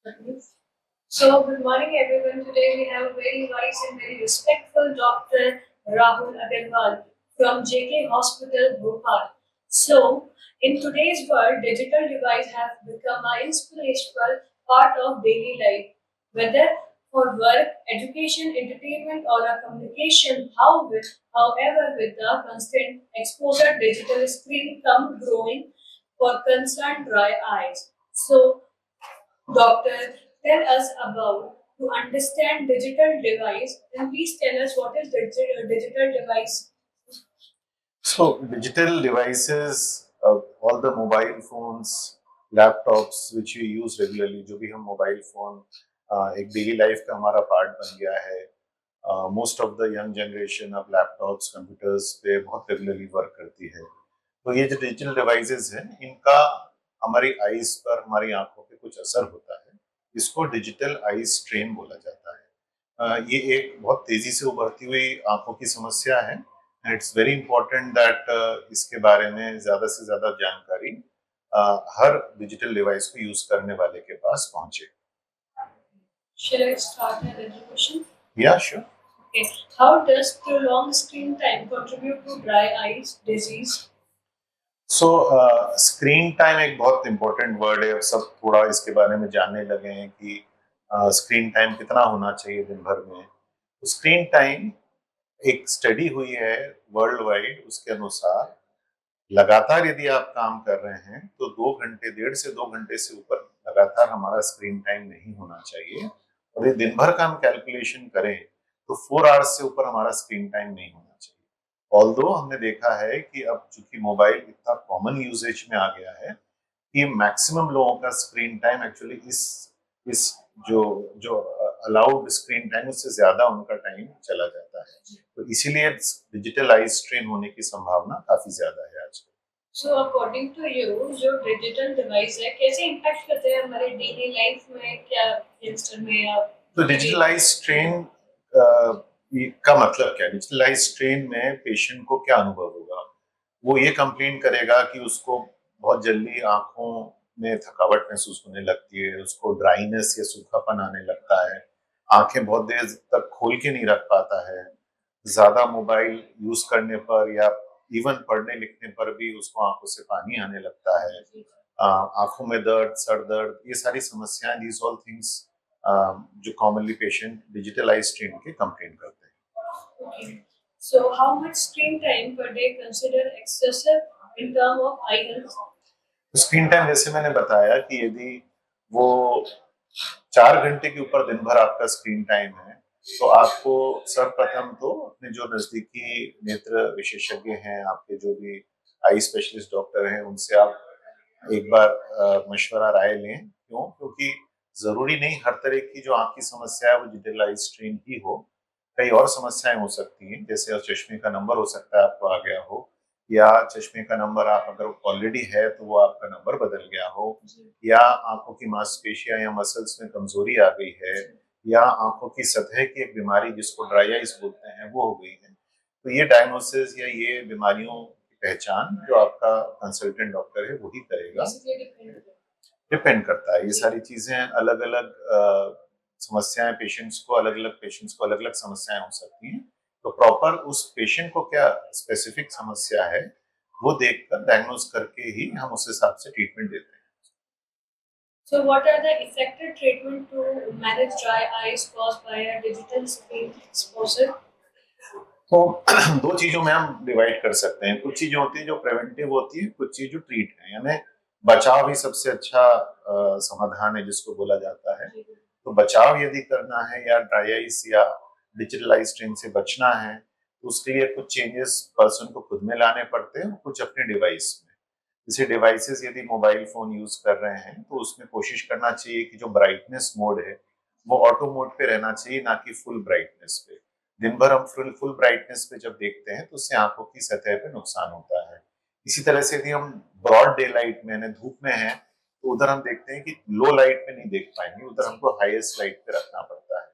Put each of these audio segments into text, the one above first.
So, good morning, everyone. Today we have a very wise and very respectful Dr. Rahul Agarwal from JK Hospital, Bhopal. So, in today's world, digital devices have become an inspirational part of daily life, whether for work, education, entertainment, or a communication. However, with the constant exposure, digital screen come growing for concerned dry eyes. So, Doctor, tell us about to understand digital device and please tell us what is digital device. So digital devices, all the mobile phones, laptops which we use regularly, जो भी हम mobile phone एक daily life का हमारा part बन गया है। Most of the young generation अब लैपटॉप्स कंप्यूटर्स पे बहुत रेगुलरली वर्क करती है। तो ये जो डिजिटल डिवाइसेस हैं इनका हमारी आईज पर, हमारी आंखों पे कुछ असर होता है। इसको डिजिटल आई स्ट्रेन बोला जाता है। ये एक बहुत तेजी से उभरती हुई आंखों की समस्या है and it's very important that इसके बारे में ज्यादा से ज्यादा जानकारी हर डिजिटल डिवाइस को यूज करने वाले के पास पहुंचे। Shall I start an education? या sure. Okay. How does prolonged screen time contribute to dry eyes disease? So screen time एक बहुत इंपॉर्टेंट वर्ड है। अब सब थोड़ा इसके बारे में जानने लगे हैं कि स्क्रीन टाइम कितना होना चाहिए दिन भर में। तो स्क्रीन टाइम एक स्टडी हुई है वर्ल्ड वाइड, उसके अनुसार लगातार यदि आप काम कर रहे हैं तो 2 घंटे, 1.5 से 2 घंटे से ऊपर लगातार हमारा स्क्रीन टाइम नहीं होना चाहिए। और ये दिन भर का हम कैलकुलेशन करें तो 4 आवर्स से ऊपर हमारा स्क्रीन टाइम नहीं होना चाहिए। ऑल्दो हमने देखा है कि अब चूंकि मोबाइल इतना कॉमन यूजेज में आ गया है कि मैक्सिमम लोगों का स्क्रीन टाइम एक्चुअली इस जो जो अलाउड स्क्रीन टाइम उससे ज्यादा उनका टाइम चला जाता है। तो इसीलिए डिजिटल आई स्ट्रेन होने की संभावना काफी ज्यादा है आजकल। So according to you, जो डिजिटल डिवाइस है कैसे इम्पैक्ट करते हैं हमारे डेली लाइफ में क्या यंगस्टर में या तो डिजिटलाइज ट्रेन का मतलब क्या है? डिजिटलाइज ट्रेन में पेशेंट को क्या अनुभव होगा? वो ये कंप्लेन करेगा कि उसको बहुत जल्दी आंखों में थकावट महसूस होने लगती है, उसको ड्राइनेस या सूखापन आने लगता है, आंखें बहुत देर तक खोल के नहीं रख पाता है, ज्यादा मोबाइल यूज करने पर या इवन पढ़ने लिखने पर भी उसको आंखों से पानी आने लगता है, आंखों में दर्द, सर दर्द, ये सारी समस्याएं, दीज ऑल थिंग्स जो commonly patient digital eye strain के कंप्लेन करते हैं। Okay. So how much screen time per day consider excessive in term of eye health? Screen time जैसे मैंने बताया कि यदि वो 4 घंटे के ऊपर दिन भर आपका स्क्रीन टाइम है तो आपको सर्वप्रथम तो अपने जो नजदीकी नेत्र विशेषज्ञ हैं, आपके जो भी आई स्पेशलिस्ट डॉक्टर हैं, उनसे आप एक बार मशवरा राय लें। क्यों? क्योंकि जरूरी नहीं हर तरह की जो आंख की समस्या है वो डिजिटल आई स्ट्रेन ही हो। कई और समस्याएं हो सकती हैं, जैसे चश्मे का नंबर हो सकता है आपको आ गया हो, या चश्मे का नंबर आप अगर ऑलरेडी है तो वो आपका नंबर बदल गया हो, या आंखों की मांसपेशियां या मसल्स में कमजोरी आ गई है, या आंखों की सतह की एक बीमारी जिसको ड्राई आइज बोलते हैं वो हो गई है। तो ये डायग्नोसिस या ये बीमारियों की पहचान जो आपका कंसल्टेंट डॉक्टर है वही करेगा। डिपेंड करता है, ये सारी चीजें अलग अलग समस्याएं पेशेंट्स को अलग अलग समस्याएं हो सकती हैं। तो प्रॉपर उस पेशेंट को क्या स्पेसिफिक समस्या है वो देखकर डायग्नोज करके ही हम उस हिसाब से ट्रीटमेंट देते हैं। So what are the effective treatment to manage dry eyes caused by a digital screen exposure? तो दो चीजों में हम डिवाइड कर सकते हैं। कुछ चीजें होती है जो प्रिवेंटिव होती है, कुछ चीज जो ट्रीट है, यानी बचाव ही सबसे अच्छा समाधान है जिसको बोला जाता है। तो बचाव यदि करना है या ड्राई आइज या डिजिटल आई स्ट्रेन से बचना है तो उसके लिए कुछ चेंजेस पर्सन को खुद में लाने पड़ते हैं, कुछ अपने डिवाइस में। जैसे डिवाइसेस यदि मोबाइल फोन यूज कर रहे हैं तो उसमें कोशिश करना चाहिए कि जो ब्राइटनेस मोड है वो ऑटो मोड पे रहना चाहिए, ना कि फुल ब्राइटनेस पे। दिन भर हम फुल ब्राइटनेस पे जब देखते हैं तो उससे आंखों की सतह पे नुकसान होता है। इसी तरह से यदि हम ब्रॉड डे लाइट में यानी धूप में हैं तो उधर हम देखते हैं कि लो लाइट में नहीं देख पाएंगे, उधर हमको हाईएस्ट लाइट पे रखना पड़ता है।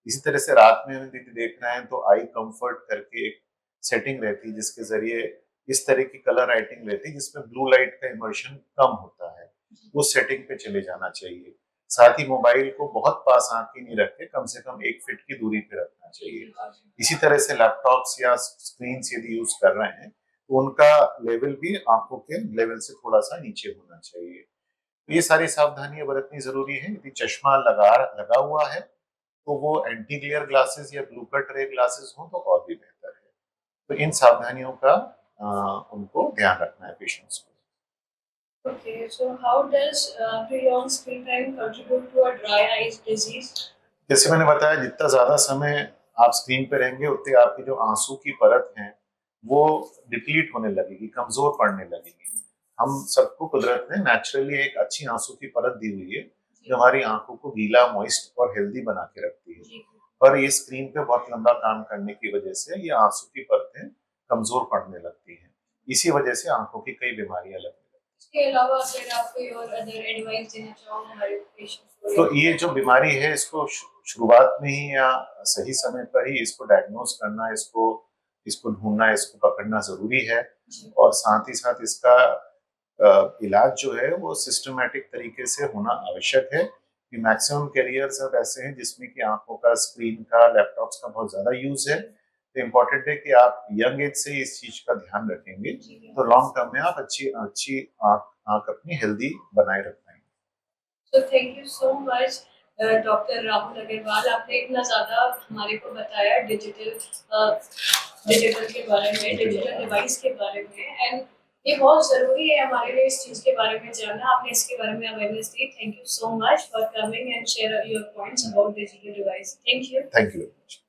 इसी तरह से रात में हम यदि देख रहे हैं तो आई कंफर्ट करके एक सेटिंग रहती है जिसके जरिए इस तरह की कलर राइटिंग रहती है जिसमें ब्लू लाइट का इमर्शन कम होता है, उस सेटिंग पे चले जाना चाहिए। साथ ही मोबाइल को बहुत पास आंख के नहीं रखे, कम से कम 1 फीट की दूरी पे रखना चाहिए। इसी तरह से लैपटॉप्स या स्क्रीन यदि यूज कर रहे हैं तो उनका लेवल भी आंखों के लेवल से थोड़ा सा नीचे होना चाहिए। तो ये सारी सावधानियां बरतनी जरूरी है। यदि चश्मा लगा हुआ है तो वो एंटी ग्लेयर ग्लासेस या ब्लू कट रे ग्लासेस हो तो और भी बेहतर है। तो इन सावधानियों का उनको ध्यान रखना है पेशेंट्स को। Okay, so how does prolonged screen time contribute to a dry eyes disease? जैसे मैंने बताया, जितना ज्यादा समय आप स्क्रीन पे रहेंगे उतनी आपकी जो आंसू की परत है वो डिप्लीट होने लगेगी, कमजोर पड़ने लगेगी। हम सबको कुदरत ने नेचुरली एक अच्छी आंसू की परत दी हुई है जो हमारी आंखों को गीला, मॉइस्ट और हेल्दी बना के रखती है। पर ये स्क्रीन पे बहुत लंबा काम करने की वजह से ये आंसू की परतें कमजोर पड़ने लगती हैं। इसी वजह से आंखों की कई बीमारियां लगने लगती हैं। इसके अलावा अगर आप कोई और अदर एडवाइस देना चाहो हमारे पेशेंट्स को, तो ये जो बीमारी है इसको शुरुआत में ही या सही समय पर ही इसको डायग्नोज करना, इसको इसको ढूंढना, इसको पकड़ना जरूरी है। और साथ ही साथ इसका इलाज जो है वो सिस्टमेटिक तरीके से होना आवश्यक है कि मैक्सिमम कैरियर्स अब ऐसे हैं जिसमें कि आंखों का, स्क्रीन का, लैपटॉप्स का बहुत ज्यादा यूज है। तो इम्पोर्टेंट है कि आप यंग एज से इस चीज का ध्यान रखेंगे तो लॉन्ग टर्म में आप अच्छी अच्छी आंख अपनी हेल्दी बनाए रख पाएंगे। So thank you so much doctor Rahul Agarwal, आपने इतना ज़्यादा हमारे को बताया डिजिटल के बारे में, डिजिटल डिवाइस के बारे में, एंड ये बहुत ज़रूरी है हमारे लिए इस चीज़ के बारे में जानना। आपने इसके बारे में awareness the. Thank you so much for coming and share your points about digital device. Thank you. Thank you very much.